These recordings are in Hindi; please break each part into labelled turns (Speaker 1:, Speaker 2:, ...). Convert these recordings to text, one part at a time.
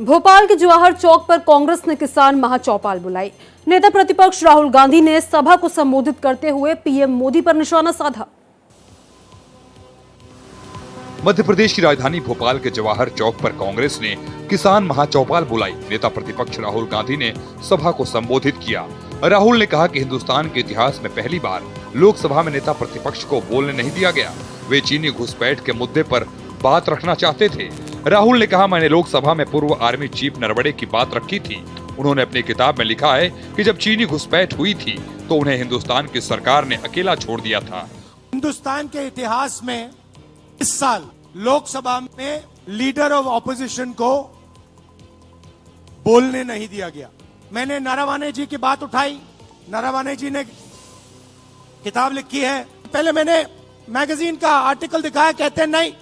Speaker 1: भोपाल के जवाहर चौक पर कांग्रेस ने किसान महाचौपाल बुलाई। नेता प्रतिपक्ष राहुल गांधी ने सभा को संबोधित करते हुए पीएम मोदी पर निशाना साधा।
Speaker 2: मध्य प्रदेश की राजधानी भोपाल के जवाहर चौक पर कांग्रेस ने किसान महाचौपाल बुलाई। नेता प्रतिपक्ष राहुल गांधी ने सभा को संबोधित किया। राहुल ने कहा कि हिंदुस्तान के इतिहास में पहली बार लोकसभा में नेता प्रतिपक्ष को बोलने नहीं दिया गया। वे चीनी घुसपैठ के मुद्दे पर बात रखना चाहते थे। राहुल ने कहा, मैंने लोकसभा में पूर्व आर्मी चीफ नरवणे की बात रखी थी। उन्होंने अपनी किताब में लिखा है कि जब चीनी घुसपैठ हुई थी तो उन्हें हिंदुस्तान की सरकार ने अकेला छोड़ दिया था।
Speaker 3: हिंदुस्तान के इतिहास में इस साल लोकसभा में लीडर ऑफ ऑपोजिशन को बोलने नहीं दिया गया। मैंने नरवणे जी की बात उठाई। नरवणे जी ने किताब लिखी है। पहले मैंने मैगजीन का आर्टिकल दिखाया, कहते हैं नहीं,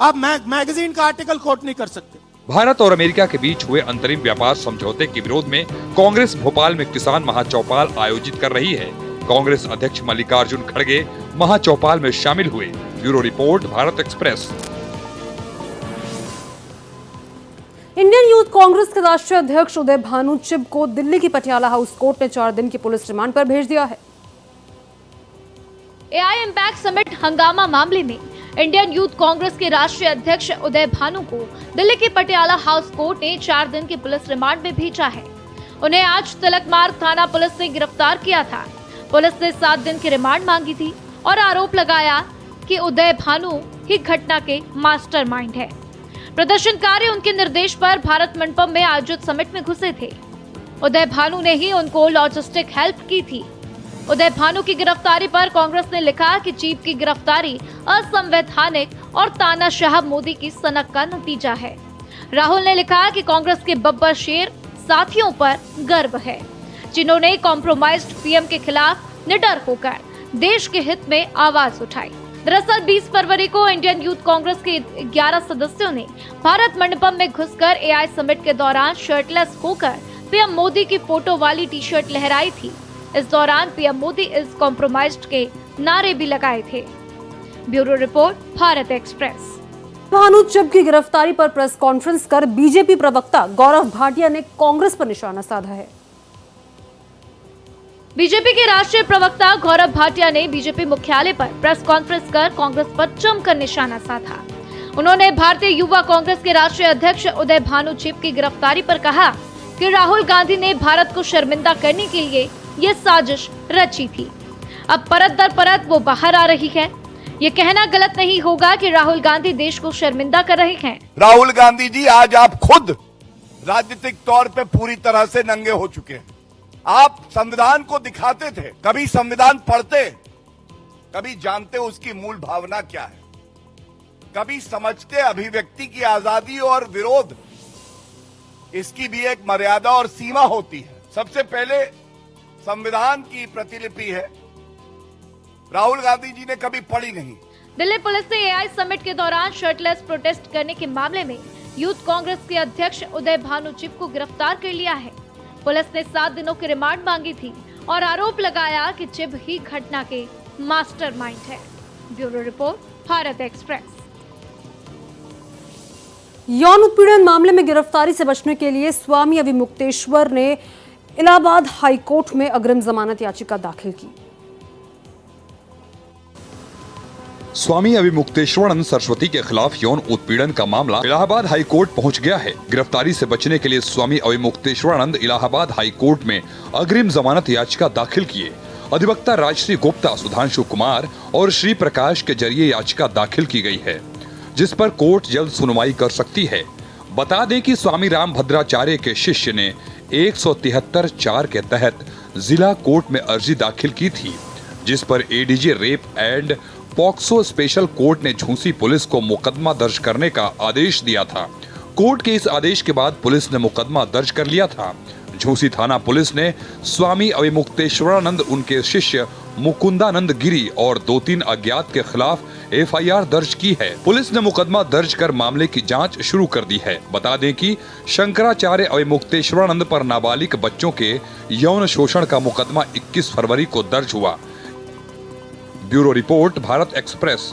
Speaker 3: आप मैगजीन का आर्टिकल कोट नहीं कर सकते।
Speaker 2: भारत और अमेरिका के बीच हुए अंतरिम व्यापार समझौते के विरोध में कांग्रेस भोपाल में किसान महाचौपाल आयोजित कर रही है। कांग्रेस अध्यक्ष मल्लिकार्जुन खड़गे महाचौपाल में शामिल हुए। Bureau report, Bharat express.
Speaker 1: Indian youth Congress के राष्ट्रीय अध्यक्ष उदय भानु चिब को दिल्ली की पटियाला हाउस कोर्ट ने 4 दिन की पुलिस रिमांड पर भेज दिया है।
Speaker 4: एआई इम्पैक्ट समिट हंगामा मामले में इंडियन यूथ कांग्रेस के राष्ट्रीय अध्यक्ष उदय भानु को दिल्ली के पटियाला हाउस कोर्ट ने 4 दिन की पुलिस रिमांड में भेजा है। उन्हें आज तिलकमार्ग थाना पुलिस ने गिरफ्तार किया था। पुलिस ने 7 दिन की रिमांड मांगी थी और आरोप लगाया कि उदय भानु ही घटना के मास्टरमाइंड है। प्रदर्शनकारी उनके निर्देश पर भारत मंडपम में आयोजित समिट में घुसे थे। उदय भानु ने ही उनको लॉजिस्टिक हेल्प की थी। उदय भानु की गिरफ्तारी पर कांग्रेस ने लिखा कि चीफ की गिरफ्तारी असंवैधानिक और तानाशाह मोदी की सनक का नतीजा है। राहुल ने लिखा कि कांग्रेस के बब्बर शेर साथियों पर गर्व है, जिन्होंने कॉम्प्रोमाइज्ड पीएम के खिलाफ निडर होकर देश के हित में आवाज उठाई। दरअसल 20 फरवरी को इंडियन यूथ कांग्रेस के 11 सदस्यों ने भारत मंडपम में घुसकर एआई समिट के दौरान शर्टलेस होकर पीएम मोदी की फोटो वाली टी शर्ट लहराई थी। इस दौरान पीएम मोदी इज कॉम्प्रोमाइज्ड के नारे भी लगाए थे। Bureau report, Bharat Express.
Speaker 1: Bhanu Chib की गिरफ्तारी पर प्रेस कॉन्फ्रेंस कर बीजेपी प्रवक्ता गौरव भाटिया ने कांग्रेस पर निशाना साधा है।
Speaker 4: बीजेपी के राष्ट्रीय प्रवक्ता गौरव भाटिया ने बीजेपी मुख्यालय पर प्रेस कॉन्फ्रेंस कर कांग्रेस पर जमकर निशाना साधा। उन्होंने भारतीय युवा कांग्रेस के राष्ट्रीय अध्यक्ष उदय भानु चिब की गिरफ्तारी पर कहा कि राहुल गांधी ने भारत को शर्मिंदा करने के लिए ये साजिश रची थी। अब परत दर परत वो बाहर आ रही है। ये कहना गलत नहीं होगा कि राहुल गांधी देश को शर्मिंदा कर रहे हैं।
Speaker 5: राहुल गांधी जी, आज आप खुद राजनीतिक तौर पे पूरी तरह से नंगे हो चुके हैं। आप संविधान को दिखाते थे, कभी संविधान पढ़ते, कभी जानते उसकी मूल भावना क्या है, कभी समझते अभिव्यक्ति की आजादी और विरोध, इसकी भी एक मर्यादा और सीमा होती है। सबसे पहले संविधान की प्रतिलिपि है, राहुल गांधी जी ने कभी पढ़ी नहीं।
Speaker 4: दिल्ली पुलिस ने एआई समिट के दौरान शर्टलेस प्रोटेस्ट करने के मामले में यूथ कांग्रेस के अध्यक्ष उदय भानु चिब को गिरफ्तार कर लिया है। पुलिस ने 7 दिनों की रिमांड मांगी थी और आरोप लगाया कि चिब ही घटना के मास्टरमाइंड है। Bureau report, Bharat express.
Speaker 1: यौन उत्पीड़न मामले में गिरफ्तारी से बचने के लिए स्वामी अविमुक्तेश्वर ने इलाहाबाद हाईकोर्ट में अग्रिम जमानत याचिका दाखिल की।
Speaker 2: स्वामी अविमुक्तेश्वरानंद सरस्वती के खिलाफ यौन उत्पीड़न का मामला इलाहाबाद हाईकोर्ट पहुंच गया है। गिरफ्तारी से बचने के लिए स्वामी अविमुक्तेश्वरानंद इलाहाबाद हाईकोर्ट में अग्रिम जमानत याचिका दाखिल किए। अधिवक्ता राजश्री गुप्ता, सुधांशु कुमार और श्री प्रकाश के जरिए याचिका दाखिल की गई है, जिस पर कोर्ट जल्द सुनवाई कर सकती है। बता दें कि स्वामी रामभद्राचार्य के शिष्य ने 173(4) के तहत जिला कोर्ट में अर्जी दाखिल की थी, जिस पर ADJ rape and POCSO special court ने झूंसी पुलिस को मुकदमा दर्ज करने का आदेश दिया था। कोर्ट के इस आदेश के बाद पुलिस ने मुकदमा दर्ज कर लिया था। झूंसी थाना पुलिस ने स्वामी अविमुक्तेश्वरानंद, उनके शिष्य मुकुंदानंद गिरी और 2-3 अज्ञात के खिलाफ एफआईआर दर्ज की है। पुलिस ने मुकदमा दर्ज कर मामले की जांच शुरू कर दी है। बता दें कि शंकराचार्य अविमुक्तेश्वरानंद पर नाबालिग बच्चों के यौन शोषण का मुकदमा 21 फरवरी को दर्ज हुआ। Bureau report, Bharat express.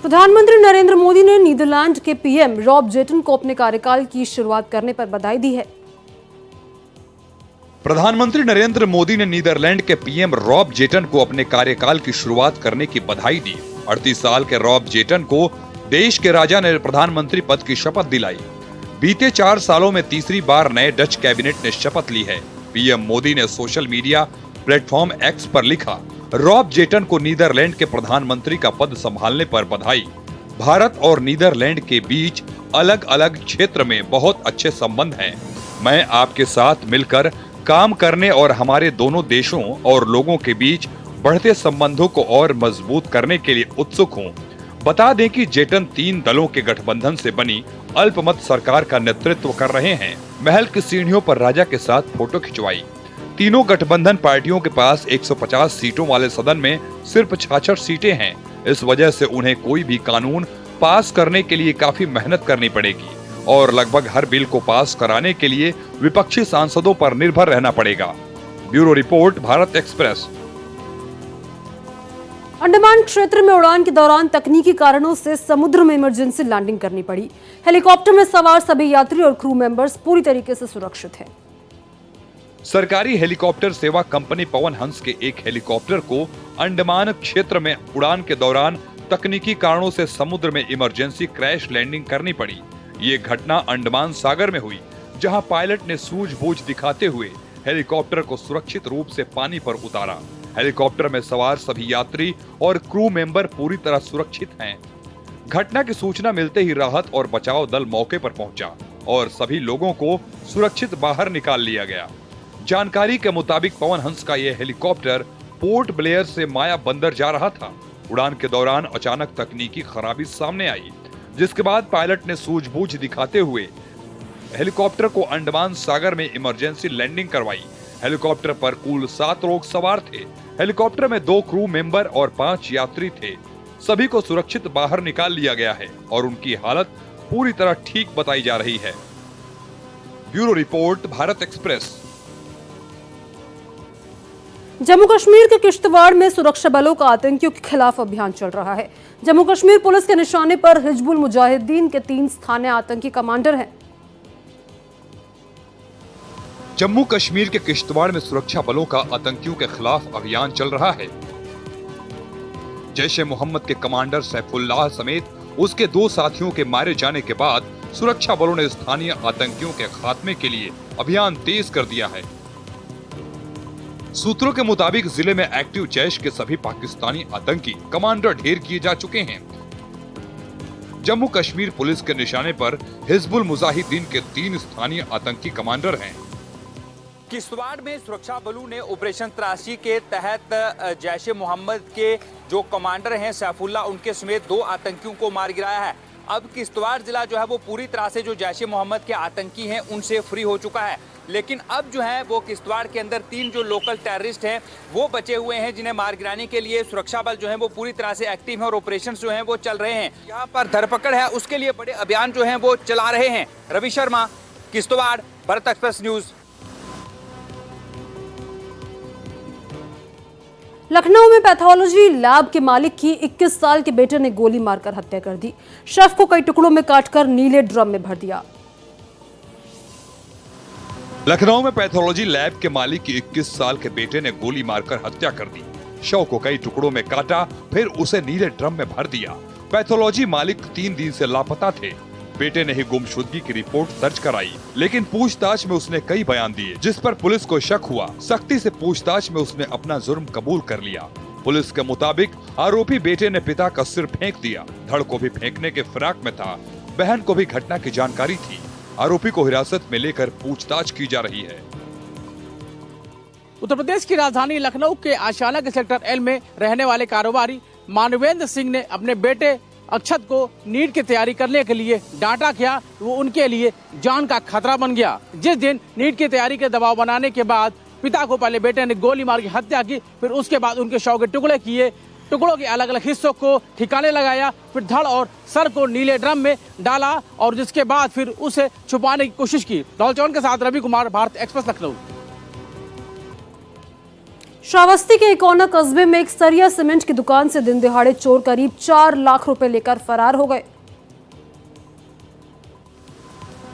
Speaker 1: प्रधानमंत्री नरेंद्र मोदी ने नीदरलैंड के पीएम रॉब जेटन को अपने कार्यकाल की शुरुआत करने पर बधाई दी है।
Speaker 2: प्रधानमंत्री नरेंद्र मोदी ने नीदरलैंड के पीएम रॉब जेटन को अपने कार्यकाल की शुरुआत करने की बधाई दी। 38 साल के रॉब जेटन को देश के राजा ने प्रधानमंत्री पद की शपथ दिलाई। बीते 4 सालों में तीसरी बार नए डच कैबिनेट ने शपथ ली है। पीएम मोदी ने सोशल मीडिया प्लेटफॉर्म एक्स पर लिखा, रॉब जेटन को नीदरलैंड के प्रधानमंत्री का पद संभालने पर बधाई। भारत और नीदरलैंड के बीच अलग अलग क्षेत्र में बहुत अच्छे संबंध हैं। मैं आपके साथ मिलकर काम करने और हमारे दोनों देशों और लोगों के बीच बढ़ते संबंधों को और मजबूत करने के लिए उत्सुक हूं। बता दें कि जेटन 3 दलों के गठबंधन से बनी अल्पमत सरकार का नेतृत्व कर रहे हैं। महल की सीढ़ियों पर राजा के साथ फोटो खिंचवाई। तीनों गठबंधन पार्टियों के पास 150 सीटों वाले सदन में सिर्फ 66 सीटें हैं। इस वजह से उन्हें कोई भी कानून पास करने के लिए काफी मेहनत करनी पड़ेगी और लगभग हर बिल को पास कराने के लिए विपक्षी सांसदों पर निर्भर रहना पड़ेगा। Bureau report, Bharat express.
Speaker 1: Andaman क्षेत्र में उड़ान के दौरान तकनीकी कारणों से समुद्र में इमरजेंसी लैंडिंग करनी पड़ी। हेलीकॉप्टर में सवार सभी यात्री और क्रू मेंबर्स पूरी तरीके से सुरक्षित हैं।
Speaker 2: सरकारी हेलीकॉप्टर सेवा कंपनी पवन हंस के एक हेलीकॉप्टर को अंडमान क्षेत्र में उड़ान के दौरान तकनीकी कारणों से समुद्र में इमरजेंसी क्रैश लैंडिंग करनी पड़ी। ये घटना अंडमान सागर में हुई, जहां पायलट ने सूझबूझ दिखाते हुए हेलीकॉप्टर को सुरक्षित रूप से पानी पर उतारा। हेलीकॉप्टर में सवार सभी यात्री और क्रू मेंबर पूरी तरह सुरक्षित हैं। घटना की सूचना मिलते ही राहत और बचाव दल मौके पर पहुंचा और सभी लोगों को सुरक्षित बाहर निकाल लिया गया। जानकारी के मुताबिक पवन हंस का यह हेलीकॉप्टर पोर्ट ब्लेयर से माया बंदर जा रहा था। उड़ान के दौरान अचानक तकनीकी खराबी सामने आई, जिसके बाद पायलट ने सूझबूझ दिखाते हुए हेलीकॉप्टर को अंडमान सागर में इमरजेंसी लैंडिंग करवाई। हेलीकॉप्टर पर कुल 7 लोग सवार थे। हेलीकॉप्टर में 2 क्रू मेंबर और 5 यात्री थे। सभी को सुरक्षित बाहर निकाल लिया गया है और उनकी हालत पूरी तरह ठीक बताई जा रही है। Bureau report, Bharat express.
Speaker 1: Jammu Kashmir के किश्तवाड़ में सुरक्षा बलों का आतंकियों के खिलाफ अभियान चल रहा है। जम्मू कश्मीर पुलिस के निशाने पर हिजबुल मुजाहिदीन के 3 स्थानीय आतंकी कमांडर हैं।
Speaker 2: जम्मू कश्मीर के किश्तवाड़ में सुरक्षा बलों का आतंकियों के खिलाफ अभियान चल रहा है। जैश ए मोहम्मद के कमांडर सैफुल्लाह समेत उसके 2 साथियों के मारे जाने के बाद सुरक्षा बलों ने स्थानीय आतंकियों के खात्मे के लिए अभियान तेज कर दिया है। सूत्रों के मुताबिक जिले में एक्टिव जैश के सभी पाकिस्तानी आतंकी कमांडर ढेर किए जा चुके हैं। जम्मू कश्मीर पुलिस के निशाने पर हिजबुल मुजाहिदीन के 3 स्थानीय आतंकी कमांडर हैं।
Speaker 6: किश्तवाड़ में सुरक्षा बलों ने ऑपरेशन तलाशी के तहत जैश ए मोहम्मद के जो कमांडर हैं सैफुल्लाह, उनके समेत 2 आतंकियों को मार गिराया है। अब किश्तवाड़ जिला जो है वो पूरी तरह से जो जैश ए मोहम्मद के आतंकी हैं उनसे फ्री हो चुका है। लेकिन अब जो है वो किश्तवाड़ के अंदर 3 जो लोकल टेररिस्ट हैं वो बचे हुए हैं, जिन्हें मार गिराने के लिए सुरक्षा बल जो है वो पूरी तरह से एक्टिव है और ऑपरेशन जो हैं वो चल रहे हैं। यहाँ पर धरपकड़ है, उसके लिए बड़े अभियान जो हैं वो चला रहे हैं। Ravi Sharma, Kishtwar, Bharat Express news.
Speaker 1: लखनऊ में पैथोलॉजी लैब के मालिक की 21 साल के बेटे ने गोली मारकर हत्या कर दी। शेफ को कई टुकड़ों में काटकर नीले ड्रम में भर दिया।
Speaker 2: लखनऊ में पैथोलॉजी लैब के मालिक की 21 साल के बेटे ने गोली मारकर हत्या कर दी। शव को कई टुकड़ों में काटा, फिर उसे नीले ड्रम में भर दिया। पैथोलॉजी मालिक 3 दिन से लापता थे। बेटे ने ही गुमशुदगी की रिपोर्ट दर्ज कराई, लेकिन पूछताछ में उसने कई बयान दिए, जिस पर पुलिस को शक हुआ। सख्ती से पूछताछ में उसने अपना जुर्म कबूल कर लिया। पुलिस के मुताबिक आरोपी बेटे ने पिता का सिर फेंक दिया। धड़ को भी फेंकने के फिराक में था। बहन को भी घटना की जानकारी थी। आरोपी को हिरासत में लेकर पूछताछ की जा रही है।
Speaker 7: उत्तर प्रदेश की राजधानी लखनऊ के आशियाना के सेक्टर एल में रहने वाले कारोबारी मानवेंद्र सिंह ने अपने बेटे अक्षत को नीट की तैयारी करने के लिए डांटा किया। वो उनके लिए जान का खतरा बन गया। जिस दिन नीट की तैयारी के दबाव बनाने के बाद पिता को पहले बेटे ने गोली मार के हत्या की, फिर उसके बाद उनके शव के टुकड़े किए, टुकड़ों के अलग अलग हिस्सों को ठिकाने लगाया, फिर धड़ और सर को नीले ड्रम में डाला और जिसके बाद फिर उसे छुपाने की कोशिश की। राहुल चौहान के साथ रवि कुमार, भारत एक्सप्रेस, लखनऊ।
Speaker 1: श्रावस्ती के इकोना कस्बे में एक सरिया सीमेंट की दुकान से दिन दिहाड़े चोर करीब 4 लाख रुपए लेकर फरार हो गए।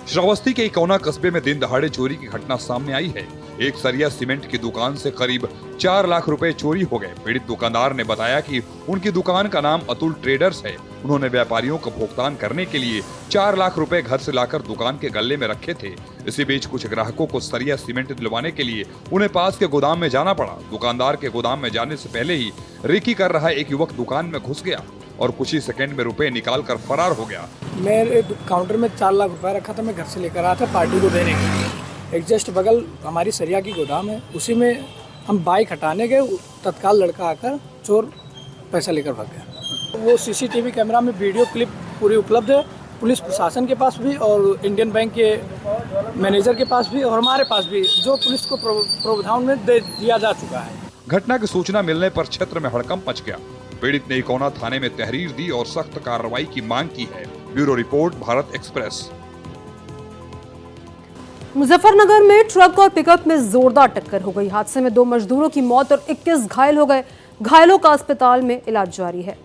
Speaker 2: श्रावस्ती के इकोना कस्बे में दिन दहाड़े चोरी की घटना सामने आई है। एक सरिया सीमेंट की दुकान से करीब 4 लाख रुपए चोरी हो गए। पीड़ित दुकानदार ने बताया कि उनकी दुकान का नाम अतुल ट्रेडर्स है। उन्होंने व्यापारियों को भुगतान करने के लिए 4 लाख रुपए घर से लाकर दुकान के गल्ले में रखे थे। इसी बीच कुछ ग्राहकों को सरिया सीमेंट दिलवाने के लिए उन्हें पास के गोदाम में जाना पड़ा। दुकानदार के गोदाम में जाने से पहले ही रेकी कर रहा एक युवक दुकान में घुस गया और कुछ ही सेकंड में रुपए निकाल कर फरार हो गया।
Speaker 8: मेरे काउंटर में 4 लाख रुपए रखा था, मैं घर से लेकर आया था पार्टी को देने के लिए। एक जस्ट बगल हमारी सरिया की गोदाम है, उसी में हम बाइक हटाने गए, तत्काल लड़का आकर चोर पैसा लेकर भाग गया। वो सीसीटीवी कैमरा में वीडियो क्लिप पूरी उपलब्ध है, पुलिस प्रशासन के पास भी और इंडियन बैंक के मैनेजर के पास भी और हमारे पास भी, जो पुलिस को प्रावधान में दे दिया जा चुका है।
Speaker 2: घटना की सूचना मिलने पर क्षेत्र में हड़कंप मच गया। पीड़ित ने इकोना थाने में तहरीर दी और सख्त कार्रवाई की मांग की है। Bureau report, Bharat express.
Speaker 1: Muzaffarnagar में ट्रक और पिकअप में जोरदार टक्कर हो गई। हादसे में 2 मजदूरों की मौत और 21 घायल हो गए। घायलों का अस्पताल में इलाज जारी है।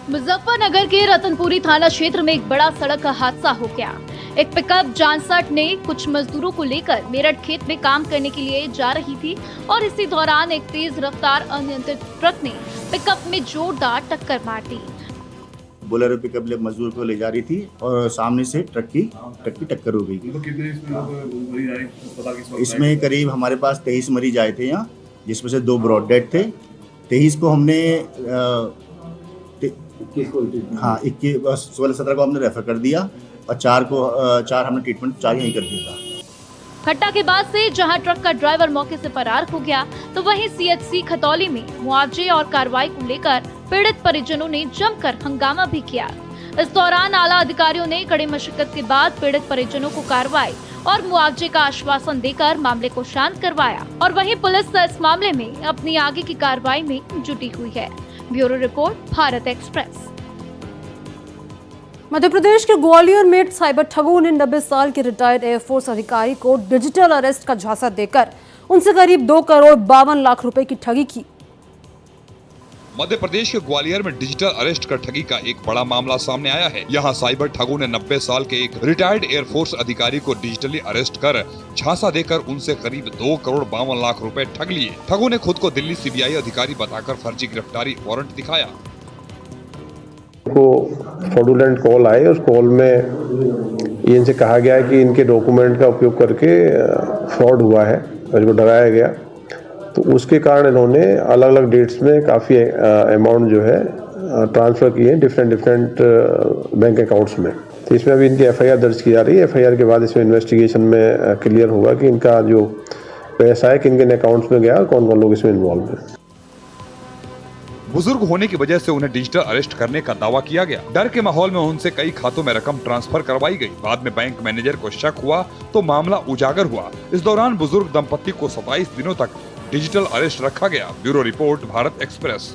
Speaker 4: मुजफ्फरनगर के रतनपुरी थाना क्षेत्र में एक बड़ा सड़क हादसा हो गया। एक पिकअप जानसठ ने कुछ मजदूरों को लेकर मेरठ खेत में काम करने के लिए जा रही थी और इसी दौरान एक तेज रफ्तार अनियंत्रित ट्रक ने पिकअप में जोरदार टक्कर मार दी।
Speaker 9: बोलेरो पिकअप मजदूर को ले जा रही थी और सामने से ट्रक की टक्कर हो गई। तो कितने इसमें करीब हमारे पास 23 मरीज आए थे यहाँ, जिसमें से 2 ब्रॉड डेड थे। 23 को हमने 16-17 को हमने रेफर कर दिया और 4 हमने ट्रीटमेंट 4 यहीं कर दिया था।
Speaker 4: घटना के बाद से जहां ट्रक का ड्राइवर मौके से फरार हो गया, तो वहीं सीएचसी खतौली में मुआवजे और कार्रवाई को लेकर पीड़ित परिजनों ने जमकर हंगामा भी किया। इस दौरान आला अधिकारियों ने कड़ी मशक्कत के बाद पीड़ित परिजनों को कार्रवाई और मुआवजे का आश्वासन देकर मामले को शांत करवाया और वहीं पुलिस इस मामले में अपनी आगे की कार्रवाई में जुटी हुई है। Bureau report, Bharat Express.
Speaker 1: Madhya Pradesh के ग्वालियर में साइबर ठगों ने 90 साल के रिटायर्ड एयरफोर्स अधिकारी को डिजिटल अरेस्ट का झांसा देकर उनसे करीब 2 करोड़ 52 लाख रुपए की ठगी की।
Speaker 2: मध्य प्रदेश के ग्वालियर में डिजिटल अरेस्ट कर ठगी का एक बड़ा मामला सामने आया है। यहाँ साइबर ठगों ने 90 साल के एक रिटायर्ड एयरफोर्स अधिकारी को डिजिटली अरेस्ट कर झांसा देकर उनसे करीब 2 करोड़ 52 लाख रुपए ठग लिए। ठगों ने खुद को दिल्ली सीबीआई अधिकारी बताकर फर्जी गिरफ्तारी वारंट दिखाया।
Speaker 10: को फ्रॉडुलेंट कॉल आए, उस कॉल में इनसे कहा गया है कि इनके डॉक्यूमेंट का उपयोग करके फ्रॉड हुआ है, इनको डराया गया। तो उसके कारण इन्होंने अलग अलग डेट्स में काफ़ी अमाउंट जो है ट्रांसफ़र किए हैं डिफरेंट बैंक अकाउंट्स में। तो इसमें अभी इनकी एफआईआर दर्ज की जा रही है। एफआईआर के बाद इसमें इन्वेस्टिगेशन में क्लियर होगा कि इनका जो पैसा है किन किन अकाउंट्स में गया और कौन कौन लोग इसमें इन्वॉल्व हैं।
Speaker 2: बुजुर्ग होने की वजह से उन्हें डिजिटल अरेस्ट करने का दावा किया गया। डर के माहौल में उनसे कई खातों में रकम ट्रांसफर करवाई गई। बाद में बैंक मैनेजर को शक हुआ तो मामला उजागर हुआ। इस दौरान बुजुर्ग दंपति को 27 दिनों तक डिजिटल अरेस्ट रखा गया। Bureau report, Bharat express.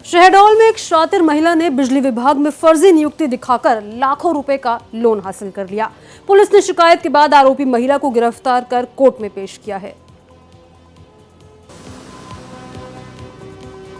Speaker 1: Shahdol में एक शातिर महिला ने बिजली विभाग में फर्जी नियुक्ति दिखाकर लाखों रुपए का लोन हासिल कर लिया। पुलिस ने शिकायत के बाद आरोपी महिला को गिरफ्तार कर कोर्ट में पेश किया है।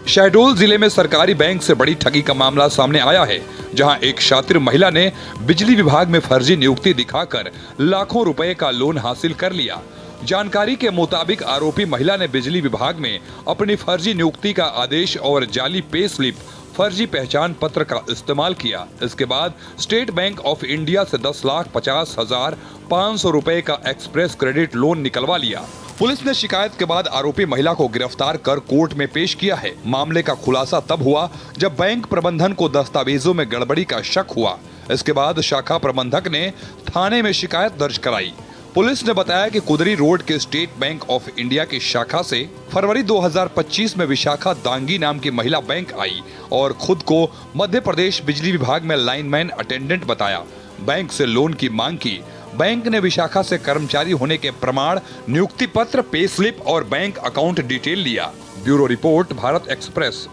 Speaker 2: शहडोल जिले में सरकारी बैंक से बड़ी ठगी का मामला सामने आया है, जहां एक शातिर महिला ने बिजली विभाग में फर्जी नियुक्ति दिखाकर लाखों रुपए का लोन हासिल कर लिया। जानकारी के मुताबिक आरोपी महिला ने बिजली विभाग में अपनी फर्जी नियुक्ति का आदेश और जाली पे स्लिप, फर्जी पहचान पत्र का इस्तेमाल किया। इसके बाद स्टेट बैंक ऑफ इंडिया से 10,50,500 रुपए का एक्सप्रेस क्रेडिट लोन निकलवा लिया। पुलिस ने शिकायत के बाद आरोपी महिला को गिरफ्तार कर कोर्ट में पेश किया है। मामले का खुलासा तब हुआ जब बैंक प्रबंधन को दस्तावेजों में गड़बड़ी का शक हुआ। इसके बाद शाखा प्रबंधक ने थाने में शिकायत दर्ज कराई। पुलिस ने बताया कि कुदरी रोड के स्टेट बैंक ऑफ इंडिया की शाखा से फरवरी 2025 में विशाखा दांगी नाम की महिला बैंक आई और खुद को मध्य प्रदेश बिजली विभाग में लाइनमैन अटेंडेंट बताया। बैंक से लोन की मांग की। बैंक ने विशाखा से कर्मचारी होने के प्रमाण, नियुक्ति पत्र, पे स्लिप और बैंक अकाउंट डिटेल लिया। Bureau report, Bharat express.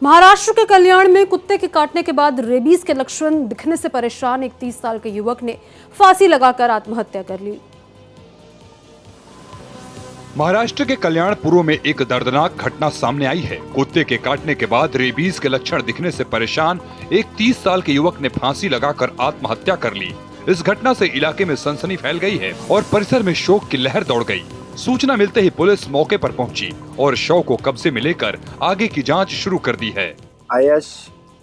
Speaker 1: Maharashtra के कल्याण में कुत्ते के काटने के बाद रेबीज के लक्षण दिखने से परेशान एक 30 साल के युवक ने फांसी लगाकर आत्महत्या कर ली।
Speaker 2: महाराष्ट्र के कल्याणपुर में एक दर्दनाक घटना सामने आई है। कुत्ते के काटने के बाद रेबीज के लक्षण दिखने से परेशान एक 30 साल के युवक ने फांसी लगाकर आत्महत्या कर ली। इस घटना से इलाके में सनसनी फैल गई है और परिसर में शोक की लहर दौड़ गई। सूचना मिलते ही पुलिस मौके पर पहुंची और शव को कब्जे में लेकर आगे की जांच शुरू कर दी है।
Speaker 11: आयाश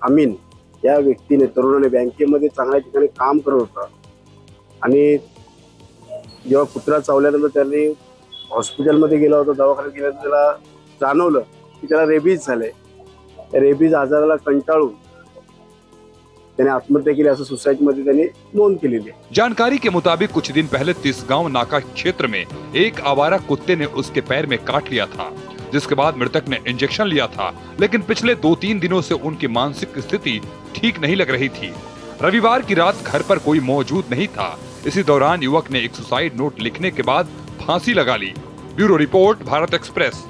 Speaker 11: अमीन या व्यक्तीने तरुणाने बँकेमध्ये चांगल्या ठिकाणी काम करत होता आणि जेव्हा कुत्रा चावल्यानंतर त्यांनी हॉस्पिटलमध्ये गेला होता, दवाखान्यात गेल्यानंतर त्याला जाणवलं की त्याला रेबीज झाले। रेबीज आजाराला कंटाळून त्याने आत्महत्या केली असं सोसायटीमध्ये त्यांनी नोंद केलेली आहे।
Speaker 2: जानकारी के मुताबिक कुछ दिन पहले तिसगांव नाका क्षेत्र में एक आवारा कुत्ते ने उसके पैर में काट लिया था, जिसके बाद मृतक ने इंजेक्शन लिया था, लेकिन पिछले 2-3 दिनों से उनकी मानसिक स्थिति ठीक नहीं लग रही थी। रविवार की रात घर पर कोई मौजूद नहीं था। इसी दौरान युवक ने एक सुसाइड नोट लिखने के बाद फांसी लगा ली। Bureau report, Bharat express.